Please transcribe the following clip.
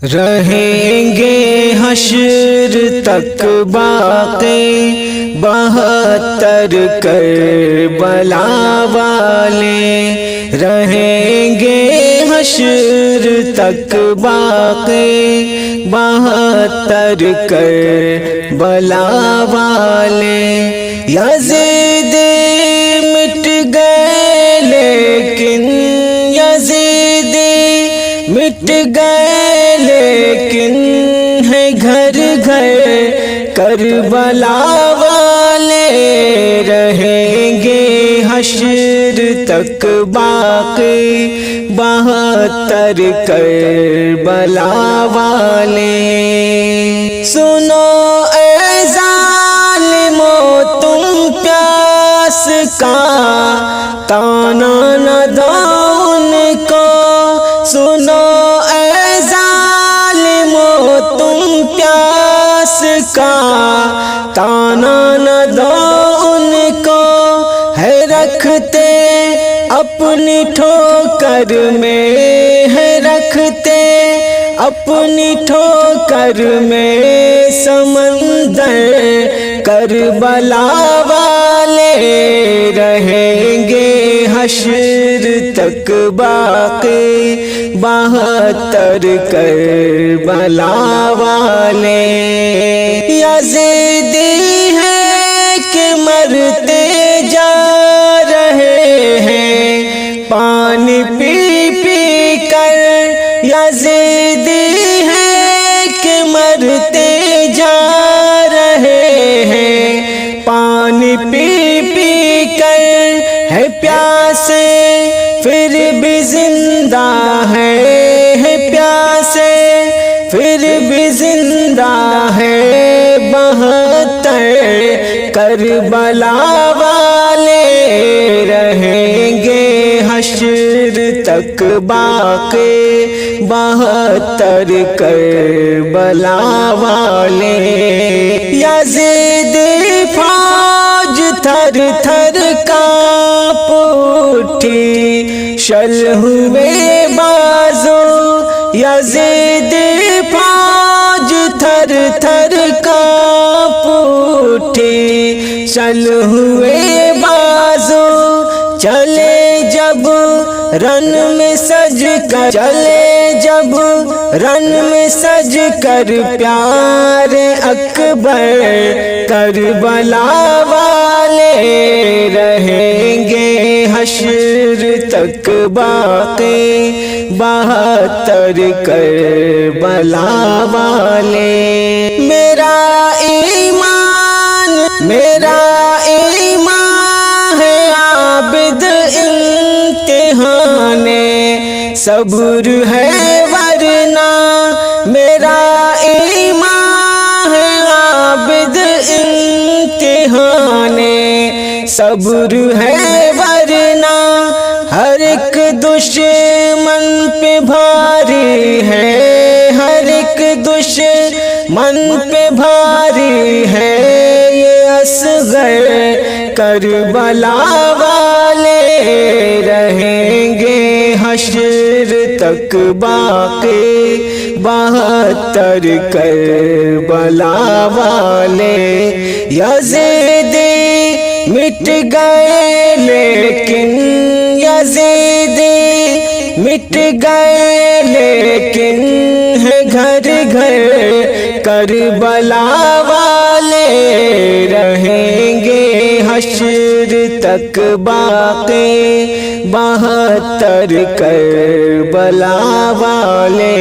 رہیں گے حشر تک باقی 72 کربلا والے، رہیں گے حشر تک باقی 72 کربلا والے۔ یزید مٹ گئے لیکن یزید مٹ گئے لیکن ہے گھر گھر کربلا والے، رہیں گے حشر تک باقی 72 کربلا والے۔ سنو اے ظالمو تم پیاس کا تانا نہ دو ان کو، سنو اے ظالمو تم پیاس کا تانا نہ دو ان کو، ہے رکھتے اپنی ٹھوکر میں، ہے رکھتے اپنی ٹھوکر میں سمندر کربلا والے، رہیں گے حشر تک باقی 72 کربلا والے۔ یزیدی ہے کہ مرتے جا رہے ہیں پانی پی پی کر، یزیدی ہے کہ مرتے جا رہے ہیں پانی پی پی کر، ہے پیاسے پھر بھی زندہ ہے پیاسے پھر بھی زندہ ہے 72 کربلا والے، رہیں گے حشر تک باقی 72 کربلا والے۔ یزید فوج تھر تھر کانپ اٹھی، شل ہوئے بازو، یزید فوج تھر تھر کانپ اٹھی، شل ہوئے بازو، چلے جب رن میں سج کر، چلے جب رن میں سج کر پیارے اکبر کربلا والے، رہیں گے حشر تک باقی 72 کربلا والے۔ میرا ایمان ہے عابد امتحان صبر ہے ورنہ، میرا ایمان ہے عابد امتحان صبر ہے ورنہ، ہر ایک دشمن پہ بھاری ہے، ہر ایک دشمن پہ بھاری ہے یہ اصغر کربلا والے، رہیں گے حشر تک باقی 72 کربلا والے۔ یزیدی مٹ گئے لیکن یزیدی مٹ گئے لیکن ہے گھر گھر کربلا والے، رہیں گے حشر تک باقی 72 کربلا والے۔